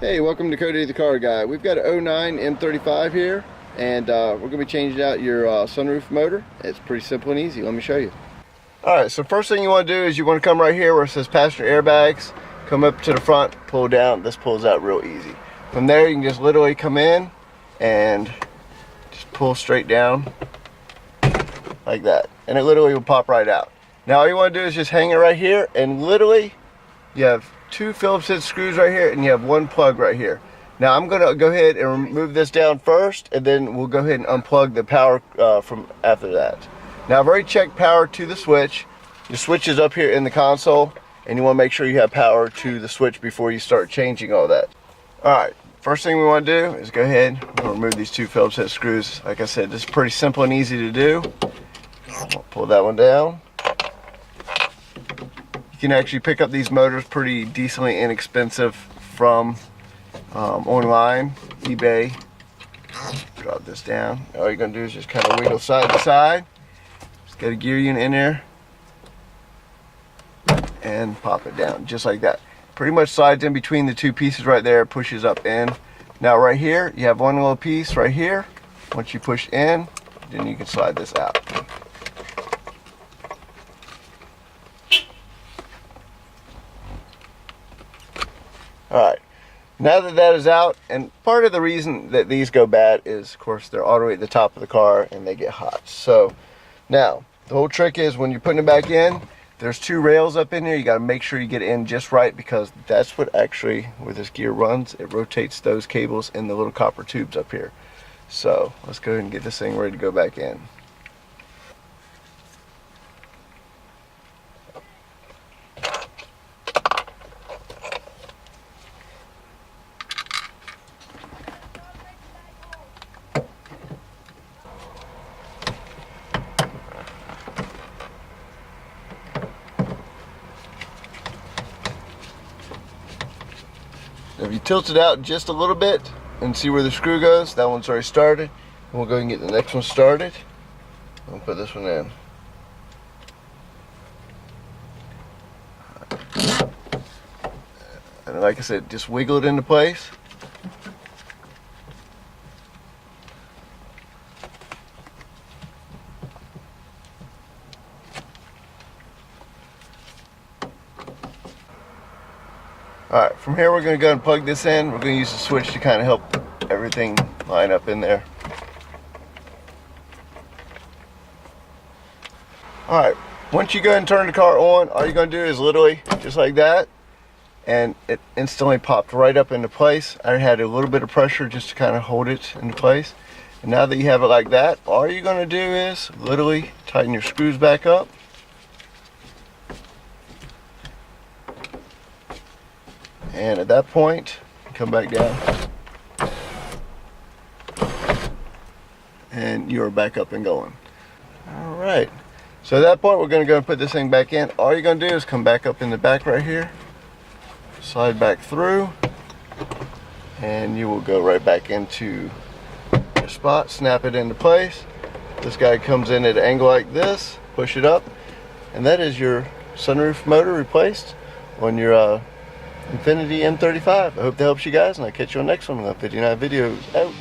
Hey, welcome to Cody the Car Guy. We've got an 09 M35 here, and we're going to be changing out your sunroof motor. It's pretty simple and easy. Let me show you. Alright, so first thing you want to do is you want to come right here where it says passenger airbags. Come up to the front, pull down. This pulls out real easy. From there, you can just literally come in and just pull straight down like that. And it literally will pop right out. Now all you want to do is just hang it right here, and literally you have two Phillips head screws right here, and you have one plug right here. Now I'm going to go ahead and remove this down first, and then we'll go ahead and unplug the power from after that. Now I've already checked power to the switch. The switch is up here in the console, and you want to make sure you have power to the switch before you start changing all that. Alright, first thing we want to do is go ahead and remove these two Phillips head screws. Like I said, this is pretty simple and easy to do. Pull that one down. You can actually pick up these motors pretty decently inexpensive from online, eBay. Drop this down. All you're going to do is just kind of wiggle side to side. Just get a gear unit in there and pop it down just like that. Pretty much slides in between the two pieces right there, pushes up in. Now right here, you have one little piece right here. Once you push in, then you can slide this out. Alright, now that that is out, and part of the reason that these go bad is, of course, they're all the way at the top of the car and they get hot. So, now, the whole trick is when you're putting it back in, there's two rails up in here. You got to make sure you get it in just right, because that's what actually, where this gear runs, it rotates those cables in the little copper tubes up here. So, let's go ahead and get this thing ready to go back in. If you tilt it out just a little bit and see where the screw goes, that one's already started. And we'll go and get the next one started. We'll put this one in. And like I said, just wiggle it into place. Alright, from here we're going to go and plug this in. We're going to use the switch to kind of help everything line up in there. Alright, once you go and turn the car on, all you're going to do is literally just like that, and it instantly popped right up into place. I had a little bit of pressure just to kind of hold it into place. And now that you have it like that, all you're going to do is literally tighten your screws back up. And at that point, come back down, and you're back up and going. All right, so at that point, we're going to go and put this thing back in. All you're going to do is come back up in the back right here, slide back through, and you will go right back into your spot, snap it into place. This guy comes in at an angle like this, push it up, and that is your sunroof motor replaced on your Infiniti M35. I hope that helps you guys, and I'll catch you on the next one. 59 videos out.